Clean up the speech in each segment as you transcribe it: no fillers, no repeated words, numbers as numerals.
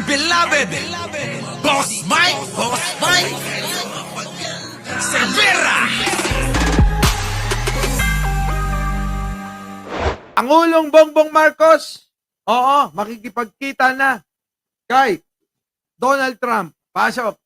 beloved Boss Mike Cervera. Pangulong Bongbong Marcos, oo, makikipagkita na kay Donald Trump. Pasok.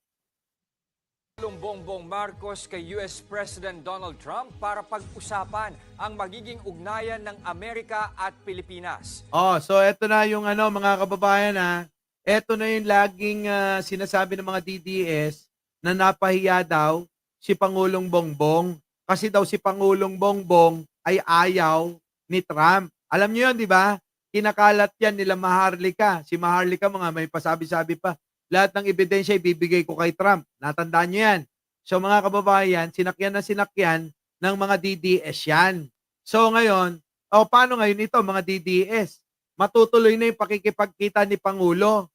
Pangulong Bongbong Marcos kay US President Donald Trump para pag-usapan ang magiging ugnayan ng Amerika at Pilipinas. Oh, so eto na yung mga kababayan Eto na yung laging sinasabi ng mga DDS na napahiya daw si Pangulong Bongbong kasi daw si Pangulong Bongbong ay ayaw ni Trump. Alam niyo 'yon, 'di ba? Kinakalat 'yan nila Maharlika. Si Maharlika may pasabi-sabi pa. Lahat ng ebidensya ibibigay ko kay Trump. Natandaan niyo 'yan. So mga kababayan, sinakyan ng mga DDS 'yan. So ngayon, paano ngayon ito mga DDS? Matutuloy na yung pakikipagkita ni Pangulo.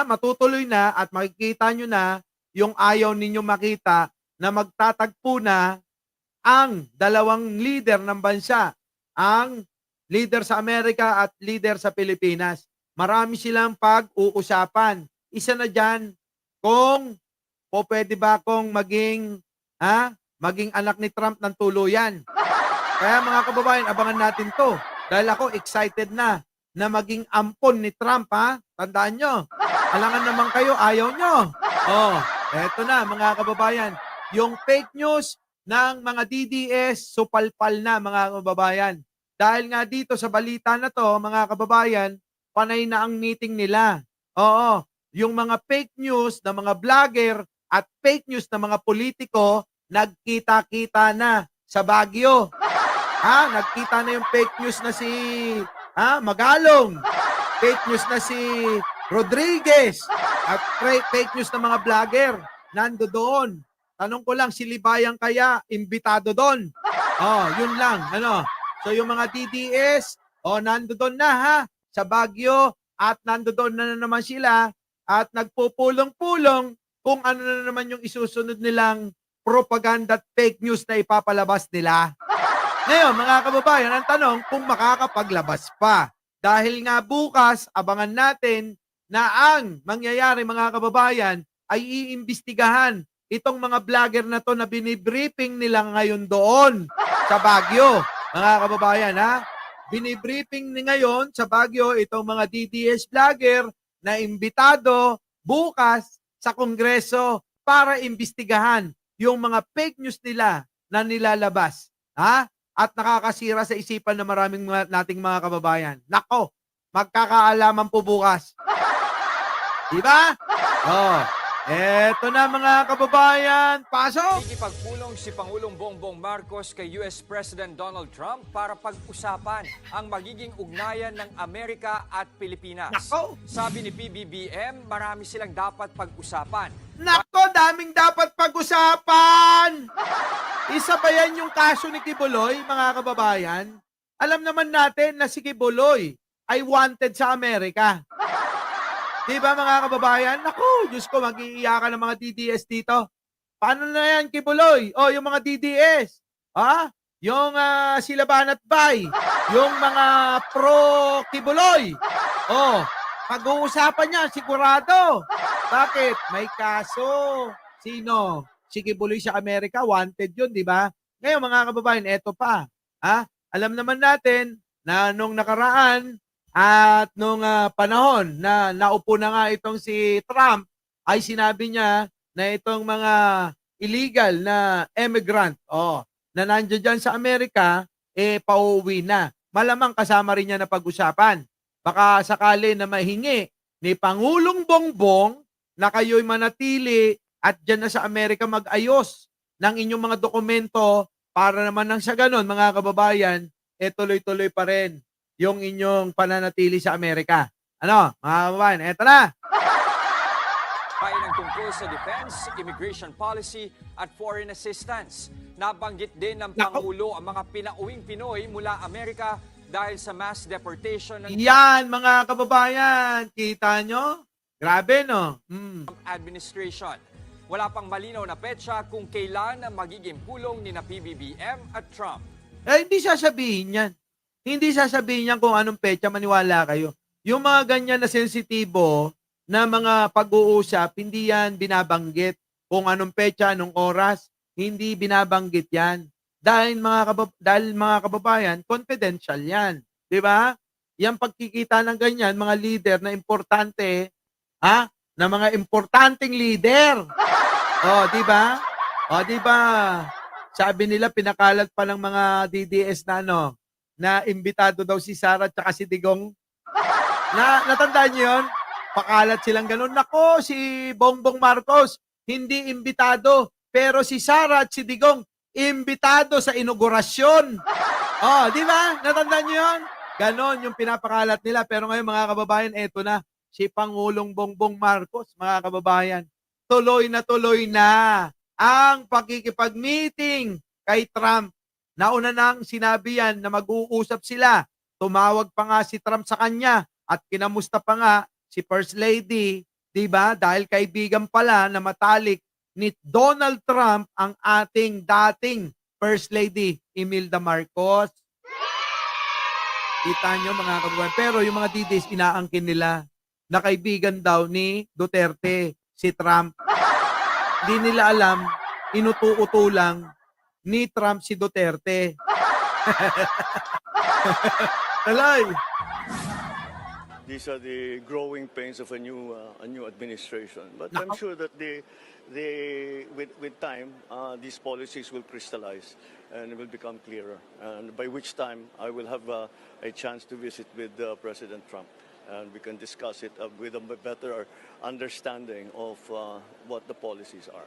Matutuloy na at makikita nyo na yung ayaw ninyo makita na magtatagpo na ang dalawang leader ng bansa, ang leader sa Amerika at leader sa Pilipinas. Marami silang pag-uusapan. Isa na dyan, kung pwede ba akong maging anak ni Trump ng tuluyan. Kaya mga kababayan, abangan natin to. Dahil ako excited na maging ampon ni Trump, Tandaan nyo. Alangan naman kayo, ayaw nyo. Eto na mga kababayan. Yung fake news ng mga DDS, supalpal na mga kababayan. Dahil nga dito sa balita na to, mga kababayan, panay na ang meeting nila. Yung mga fake news ng mga vlogger at fake news ng mga politiko, nagkita-kita na sa Baguio. Nagkita na yung fake news na si Magalong, fake news na si Rodriguez, at fake news na mga vlogger nando doon. Tanong ko lang, si Libayang kaya imbitado doon? Yun lang. So yung mga DDS, nando doon na sa Baguio, at nando doon na naman sila at nagpupulong-pulong kung ano na naman yung isusunod nilang propaganda at fake news na ipapalabas nila. Ngayon, mga kababayan, ang tanong kung makakapaglabas pa. Dahil nga bukas, abangan natin na ang mangyayari, mga kababayan, ay iimbestigahan itong mga vlogger na to na binibriefing nila ngayon doon sa Baguio. Mga kababayan, binibriefing ni ngayon sa Baguio itong mga DDS vlogger na imbitado bukas sa Kongreso para imbestigahan yung mga fake news nila na nilalabas. At nakakasira sa isipan ng maraming nating mga kababayan. Nako, magkakaalaman po bukas. Diba? Eto na mga kababayan, pasok! Ikipagpulong si Pangulong Bongbong Marcos kay US President Donald Trump para pag-usapan ang magiging ugnayan ng Amerika at Pilipinas. Nako! Sabi ni PBBM, marami silang dapat pag-usapan. Nako, daming dapat pag-usapan! Isa ba yan yung kaso ni Kibuloy, mga kababayan? Alam naman natin na si Kibuloy ay wanted sa Amerika. Diba mga kababayan? Naku, Diyos ko, mag-iiyakan ng mga DDS dito. Paano na yan, Kibuloy? Yung mga DDS. Yung sila Banat Bay. Yung mga pro-Kibuloy. Pag-uusapan niya, sigurado. Bakit? May kaso. Sino? Si Kibuloy sa Amerika, wanted yun, di ba? Ngayon, mga kababayan, eto pa. Alam naman natin na nung nakaraan, at nung panahon na naupo na nga itong si Trump, ay sinabi niya na itong mga illegal na immigrant na nandiyan dyan sa Amerika, pauwi na. Malamang kasama rin niya na pag-usapan. Baka sakali na mahingi ni Pangulong Bongbong na kayo'y manatili at dyan na sa Amerika mag-ayos ng inyong mga dokumento para naman nang sa ganon, mga kababayan, tuloy-tuloy pa rin yung inyong pananatili sa Amerika. Mga kababayan, eto na. Ng tungkol sa defense, immigration policy at foreign assistance. Nabanggit din ng Pangulo ang mga pinauwing Pinoy mula Amerika dahil sa mass deportation ng Yan, mga kababayan. Kita nyo? Grabe, no? administration. Wala pang malinaw na petsa kung kailan ang magiging pulong ni na PBBM at Trump. Hindi sasabihin yan. Hindi sasabihin yan kung anong petsa, maniwala kayo. yung mga ganyan na sensitibo na mga pag-uusap, hindi yan binabanggit. Kung anong petsa, anong oras, hindi binabanggit yan. Dahil mga kababayan, confidential yan. Di ba? Yan pagkikita ng ganyan, mga leader na importante, na mga importanteng leader. Di ba? Di ba? Sabi nila pinakalat pa ng mga DDS na imbitado daw si Sara at si Digong. Natandaan niyo 'yon? Pakalat silang ganun. Nako, si Bongbong Marcos hindi imbitado, pero si Sara at si Digong imbitado sa inaugurasyon. Di ba? Natandaan niyo 'yon? Ganon yung pinapakalat nila. Pero ngayon mga kababayan, eto na si Pangulong Bongbong Marcos, mga kababayan. Tuloy na ang pakikipag-meeting kay Trump. Nauna nang sinabi yan na mag-uusap sila. Tumawag pa nga si Trump sa kanya at kinamusta pa nga si First Lady, 'di ba? Dahil kaibigan pala na matalik ni Donald Trump ang ating dating First Lady, Imelda Marcos. Kita nyo mga kababayan. Pero yung mga DDs, inaangkin nila na kaibigan daw ni Duterte, si Trump. Hindi nila alam, inutu-uto lang ni Trump si Duterte. Talay! These are the growing pains of a new administration. But I'm sure that with time, these policies will crystallize and will become clearer. And by which time, I will have a chance to visit with President Trump. And we can discuss it with a better understanding of what the policies are.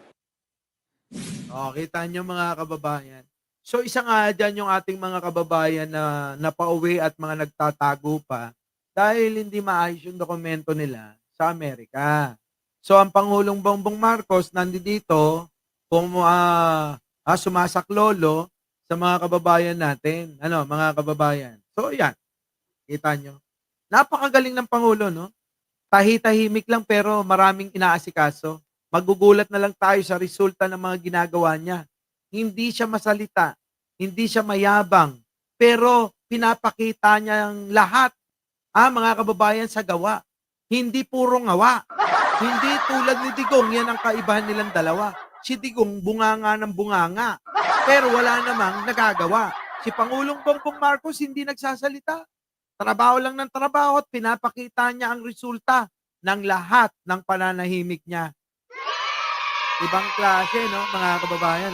Kita nyo mga kababayan. So isa nga dyan yung ating mga kababayan na napauwi at mga nagtatago pa dahil hindi maayos yung dokumento nila sa Amerika. So ang Pangulong Bongbong Marcos nandito kung sumasaklolo sa mga kababayan natin. Mga kababayan. So yan, kita nyo. Napakagaling ng Pangulo, no? Tahi-tahimik lang pero maraming inaasikaso. Magugulat na lang tayo sa resulta ng mga ginagawa niya. Hindi siya masalita, hindi siya mayabang, pero pinapakita niya ang lahat, mga kababayan, sa gawa. Hindi puro ngawa. Hindi tulad ni Digong, yan ang kaibahan nilang dalawa. Si Digong, bunganga ng bunganga, pero wala namang nagagawa. Si Pangulong Bongbong Marcos hindi nagsasalita. Trabaho lang ng trabaho at pinapakita niya ang resulta ng lahat ng pananahimik niya. Ibang klase, no, mga kababayan,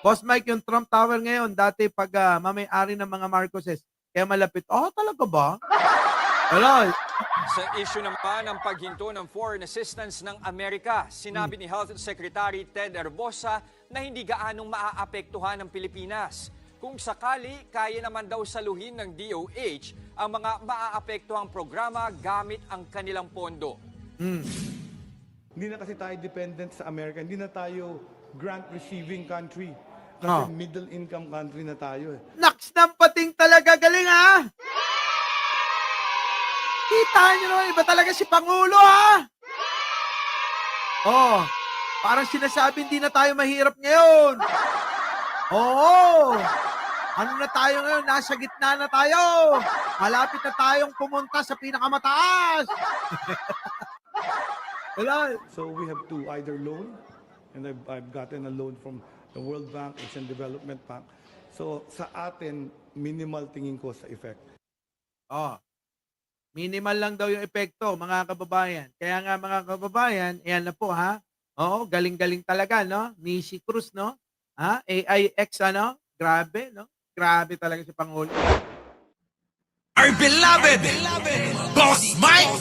Boss Mike, yung Trump Tower ngayon, dati pag mamay-ari ng mga Marcoses, kaya malapit, talaga ba? Hello. Sa issue naman ng paghinto ng foreign assistance ng Amerika, sinabi ni Health Secretary Ted Herbosa na hindi gaanong maaapektuhan ng Pilipinas. Kung sakali, kaya naman daw saluhin ng DOH ang mga maaapektuhang programa gamit ang kanilang pondo. Hindi na kasi tayo dependent sa Amerika. Hindi na tayo grant-receiving country. Kasi middle-income country na tayo. Naks ng pating talaga. Galing, ha? Kita nyo naman, iba talaga si Pangulo, ha? Parang sinasabi, hindi na tayo mahirap ngayon. Ano na tayo ngayon? Nasa gitna na tayo. Malapit na tayong pumunta sa pinakamataas. Wala. So we have to either loan, and I've gotten a loan from the World Bank, Asian Development Bank. So sa atin, minimal tingin ko sa effect. Minimal lang daw yung epekto, mga kababayan. Kaya nga mga kababayan, ayan na po, ha? Galing-galing talaga, no? Nisi Cruz, no? AIX, Grabe, no? Grabe talaga si Pangulo. Our beloved Boss Mike!